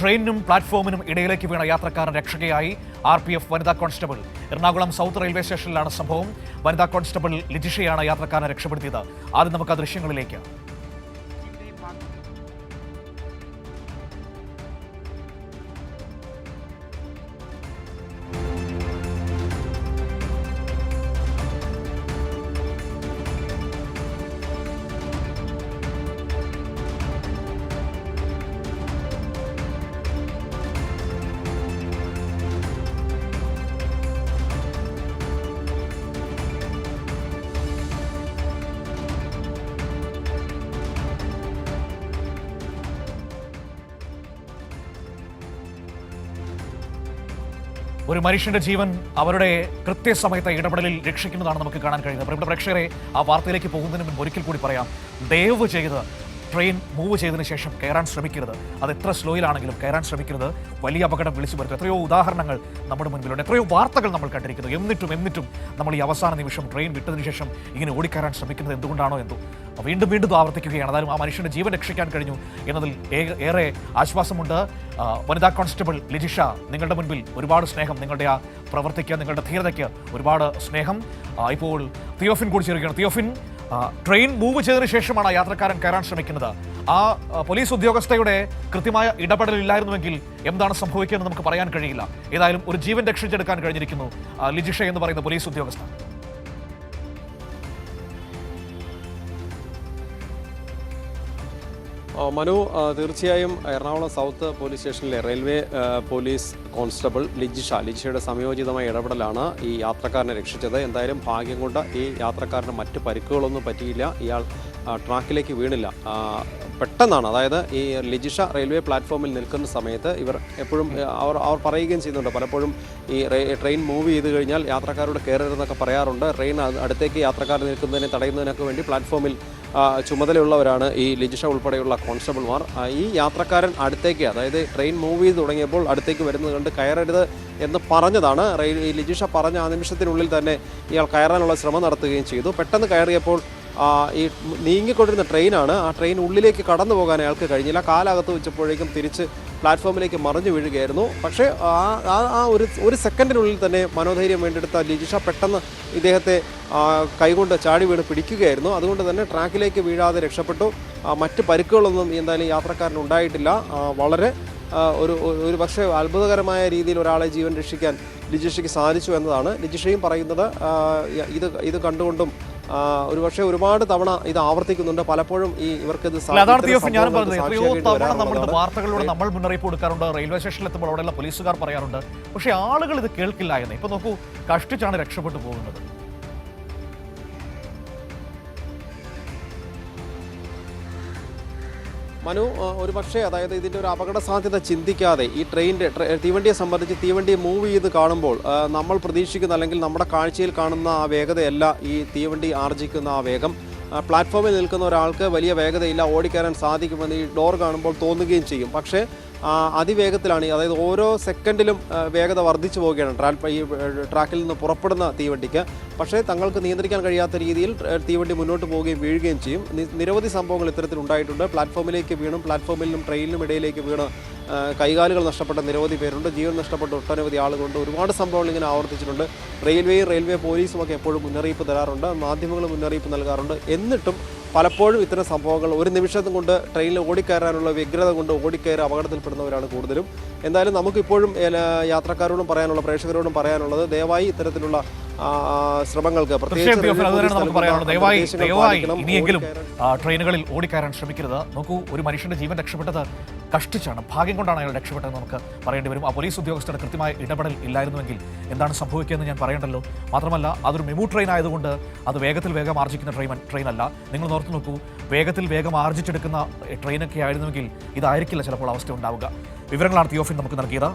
ട്രെയിനിനും പ്ലാറ്റ്ഫോമിനും ഇടയിലേക്ക് വീണ യാത്രക്കാരൻ രക്ഷകയായി RPF വനിതാ കോൺസ്റ്റബിൾ. എറണാകുളം സൗത്ത് റെയിൽവേ സ്റ്റേഷനിലാണ് സംഭവം. വനിതാ കോൺസ്റ്റബിൾ ലിജിഷയാണ് യാത്രക്കാരനെ രക്ഷപ്പെടുത്തിയത്. ആദ്യം നമുക്ക് ആ ദൃശ്യങ്ങളിലേക്ക്. ഒരു മനുഷ്യന്റെ ജീവൻ അവരുടെ കൃത്യസമയത്തെ ഇടപെടലിൽ രക്ഷിക്കുന്നതാണ് നമുക്ക് കാണാൻ കഴിയുന്നത്. പ്രിയപ്പെട്ട പ്രേക്ഷകരെ, ആ വാർത്തയിലേക്ക് പോകുന്നതിന് മുൻപ് ഒരിക്കൽ കൂടി പറയാം, ദയവ് ചെയ്ത് ട്രെയിൻ മൂവ് ചെയ്തതിന് ശേഷം കയറാൻ ശ്രമിക്കരുത്. അത് എത്ര സ്ലോയിലാണെങ്കിലും കയറാൻ ശ്രമിക്കരുത്. വലിയ അപകടം വിളിച്ചു വരുത്തും. എത്രയോ ഉദാഹരണങ്ങൾ നമ്മുടെ മുൻപിലുണ്ട്, എത്രയോ വാർത്തകൾ നമ്മൾ കണ്ടിരിക്കുന്നു. എന്നിട്ടും നമ്മൾ ഈ അവസാന നിമിഷം ട്രെയിൻ വിട്ടതിന് ശേഷം ഇങ്ങനെ ഓടിക്കയറാൻ ശ്രമിക്കുന്നത് എന്തുകൊണ്ടാണോ എന്തോ വീണ്ടും ആവർത്തിക്കുകയാണ്. അതായത് ആ മനുഷ്യന്റെ ജീവൻ രക്ഷിക്കാൻ കഴിഞ്ഞു എന്നതിൽ ഏറെ ആശ്വാസമുണ്ട്. വനിതാ കോൺസ്റ്റബിൾ ലിജിഷ, നിങ്ങളുടെ മുൻപിൽ ഒരുപാട് സ്നേഹം. നിങ്ങളുടെ ആ പ്രവൃത്തിക്ക്, നിങ്ങളുടെ ധീരതയ്ക്ക് ഒരുപാട് സ്നേഹം. ഇപ്പോൾ തിയോഫിൻ കൂടി ചേരുകയാണ്. തിയോഫിൻ, ട്രെയിൻ മൂവ് ചെയ്തതിനു ശേഷമാണ് ആ യാത്രക്കാരൻ കയറാൻ ശ്രമിക്കുന്നത്. ആ പോലീസ് ഉദ്യോഗസ്ഥയുടെ കൃത്യമായ ഇടപെടലില്ലായിരുന്നുവെങ്കിൽ എന്താണ് സംഭവിക്കുക എന്ന് നമുക്ക് പറയാൻ കഴിയില്ല. ഏതായാലും ഒരു ജീവൻ രക്ഷിച്ചെടുക്കാൻ കഴിഞ്ഞിരിക്കുന്നു ലിജിഷ എന്ന് പറയുന്ന പോലീസ് ഉദ്യോഗസ്ഥ. മനു, തീർച്ചയായും എറണാകുളം സൗത്ത് പോലീസ് സ്റ്റേഷനിലെ റെയിൽവേ പോലീസ് കോൺസ്റ്റബിൾ ലിജിഷയുടെ സംയോജിതമായ ഇടപെടലാണ് ഈ യാത്രക്കാരനെ രക്ഷിച്ചത്. എന്തായാലും ഭാഗ്യം കൊണ്ട് ഈ യാത്രക്കാരന് മറ്റ് പരിക്കുകളൊന്നും പറ്റിയില്ല. ഇയാൾ ട്രാക്കിലേക്ക് വീണില്ല. പെട്ടെന്നാണ്, അതായത് ഈ ലിജിഷ റെയിൽവേ പ്ലാറ്റ്ഫോമിൽ നിൽക്കുന്ന സമയത്ത് ഇവർ എപ്പോഴും അവർ പറയുകയും ചെയ്യുന്നുണ്ട്, പലപ്പോഴും ഈ ട്രെയിൻ മൂവ് ചെയ്ത് കഴിഞ്ഞാൽ യാത്രക്കാരോട് കയറരുതെന്നൊക്കെ പറയാറുണ്ട്. ട്രെയിൻ അടുത്തേക്ക് യാത്രക്കാർ നിൽക്കുന്നതിനെ തടയുന്നതിനൊക്കെ വേണ്ടി പ്ലാറ്റ്ഫോമിൽ ചുമതലയുള്ളവരാണ് ഈ ലിജിഷ ഉൾപ്പെടെയുള്ള കോൺസ്റ്റബിൾമാർ. ഈ യാത്രക്കാരൻ അടുത്തേക്ക്, അതായത് ട്രെയിൻ മൂവ് ചെയ്ത് തുടങ്ങിയപ്പോൾ അടുത്തേക്ക് വരുന്നത് കണ്ട് കയറരുത് എന്ന് പറഞ്ഞതാണ്. ഈ ലിജിഷ പറഞ്ഞ ആ നിമിഷത്തിനുള്ളിൽ തന്നെ ഇയാൾ കയറാനുള്ള ശ്രമം നടത്തുകയും ചെയ്തു. പെട്ടെന്ന് കയറിയപ്പോൾ ഈ നീങ്ങിക്കൊണ്ടിരുന്ന ട്രെയിനാണ്. ആ ട്രെയിൻ ഉള്ളിലേക്ക് കടന്നു പോകാൻ അയാൾക്ക് കഴിഞ്ഞില്ല. കാലകത്ത് വെച്ചപ്പോഴേക്കും തിരിച്ച് പ്ലാറ്റ്ഫോമിലേക്ക് മറിഞ്ഞു വീഴുകയായിരുന്നു. പക്ഷേ ആ ഒരു സെക്കൻഡിനുള്ളിൽ തന്നെ മനോധൈര്യം വേണ്ടെടുത്ത ലിജിഷ പെട്ടെന്ന് ഇദ്ദേഹത്തെ കൈകൊണ്ട് ചാടി വീണ് പിടിക്കുകയായിരുന്നു. അതുകൊണ്ട് തന്നെ ട്രാക്കിലേക്ക് വീഴാതെ രക്ഷപ്പെട്ടു. മറ്റ് പരിക്കുകളൊന്നും എന്തായാലും യാത്രക്കാരന് ഉണ്ടായിട്ടില്ല. വളരെ ഒരു പക്ഷേ അത്ഭുതകരമായ രീതിയിൽ ഒരാളെ ജീവൻ രക്ഷിക്കാൻ ലിജിഷയ്ക്ക് സാധിച്ചു എന്നതാണ് ലിജിഷയും പറയുന്നത്. ഇത് കണ്ടുകൊണ്ടും ഒരുപക്ഷെ ഒരുപാട് തവണ ഇത് ആവർത്തിക്കുന്നുണ്ട്. പലപ്പോഴും ഇവർക്ക് വാർത്തകളിലൂടെ നമ്മൾ മുന്നറിയിപ്പ് കൊടുക്കാറുണ്ട്. റെയിൽവേ സ്റ്റേഷനിൽ എത്തുമ്പോൾ അവിടെയുള്ള പോലീസുകാർ പറയാറുണ്ട്. പക്ഷേ ആളുകൾ ഇത് കേൾക്കില്ല എന്ന്. ഇപ്പൊ നോക്കൂ, കഷ്ടിച്ചാണ് രക്ഷപ്പെട്ടു പോകുന്നത്. മനു, ഒരു പക്ഷേ അതായത് ഇതിൻ്റെ ഒരു അപകട സാധ്യത ചിന്തിക്കാതെ ഈ തീവണ്ടിയെ സംബന്ധിച്ച് തീവണ്ടിയെ മൂവ് ചെയ്ത് കാണുമ്പോൾ നമ്മൾ പ്രതീക്ഷിക്കുന്ന അല്ലെങ്കിൽ നമ്മുടെ കാഴ്ചയിൽ കാണുന്ന ആ വേഗതയല്ല ഈ തീവണ്ടി ആർജിക്കുന്ന ആ വേഗം. പ്ലാറ്റ്ഫോമിൽ നിൽക്കുന്ന ഒരാൾക്ക് വലിയ വേഗതയില്ല, ഓടിക്കയറാൻ സാധിക്കുമെന്ന് ഈ ഡോർ കാണുമ്പോൾ തോന്നുകയും ചെയ്യും. പക്ഷേ അതിവേഗത്തിലാണ്, അതായത് ഓരോ സെക്കൻഡിലും വേഗത വർദ്ധിച്ചു പോവുകയാണ് ഈ ട്രാക്കിൽ നിന്ന് പുറപ്പെടുന്ന തീവണ്ടിക്ക്. പക്ഷേ തങ്ങൾക്ക് നിയന്ത്രിക്കാൻ കഴിയാത്ത രീതിയിൽ തീവണ്ടി മുന്നോട്ട് പോവുകയും വീഴുകയും ചെയ്യും. നിരവധി സംഭവങ്ങൾ ഇത്തരത്തിൽ ഉണ്ടായിട്ടുണ്ട്. പ്ലാറ്റ്ഫോമിലേക്ക് വീണും പ്ലാറ്റ്ഫോമിലും ട്രെയിനിലും ഇടയിലേക്ക് വീണ് കൈകാലുകൾ നഷ്ടപ്പെട്ട നിരവധി പേരുണ്ട്. ജീവൻ നഷ്ടപ്പെട്ട ഒട്ടനവധി ആളുകളുണ്ട്. ഒരുപാട് സംഭവങ്ങൾ ഇങ്ങനെ ആവർത്തിച്ചിട്ടുണ്ട്. റെയിൽവേ പോലീസും ഒക്കെ എപ്പോഴും മുന്നറിയിപ്പ് തരാറുണ്ട്, മാധ്യമങ്ങൾ മുന്നറിയിപ്പ് നൽകാറുണ്ട്. എന്നിട്ടും പലപ്പോഴും ഇത്തരം സംഭവങ്ങൾ ഒരു നിമിഷം കൊണ്ട് ട്രെയിനിൽ ഓടിക്കയറാനുള്ള വ്യഗ്രത കൊണ്ട് ഓടിക്കയറി അപകടത്തിൽപ്പെടുന്നവരാണ് കൂടുതലും. എന്തായാലും നമുക്കിപ്പോഴും യാത്രക്കാരോടും പറയാനുള്ള, പ്രേക്ഷകരോടും പറയാനുള്ളത്, ദയവായി ഇത്തരത്തിലുള്ള ശ്രമങ്ങൾക്ക് ഇനിയെങ്കിലും ട്രെയിനുകളിൽ ഓടിക്കയറാൻ ശ്രമിക്കരുത്. നോക്കൂ, ഒരു മനുഷ്യന്റെ ജീവൻ രക്ഷപ്പെട്ടത് കഷ്ടിച്ചാണ്. ഭാഗ്യം കൊണ്ടാണ് അയാൾ രക്ഷപ്പെട്ടതെന്ന് നമുക്ക് പറയേണ്ടി വരും. ആ പോലീസ് ഉദ്യോഗസ്ഥരുടെ കൃത്യമായ ഇടപെടൽ ഇല്ലായിരുന്നുവെങ്കിൽ എന്താണ് സംഭവിക്കുകയെന്ന് ഞാൻ പറയണ്ടല്ലോ. മാത്രമല്ല, അതൊരു മെമു ട്രെയിൻ ആയതുകൊണ്ട് അത് വേഗം ആർജിക്കുന്ന ട്രെയിനല്ല. നിങ്ങൾ ഓർത്ത് നോക്കൂ, വേഗം ആർജിച്ചെടുക്കുന്ന ട്രെയിനൊക്കെ ആയിരുന്നുവെങ്കിൽ ഇതായിരിക്കില്ല ചിലപ്പോൾ അവസ്ഥ ഉണ്ടാവുക. വിവരങ്ങളാണ് തിയോഫിൻ നമുക്ക് നൽകിയത്.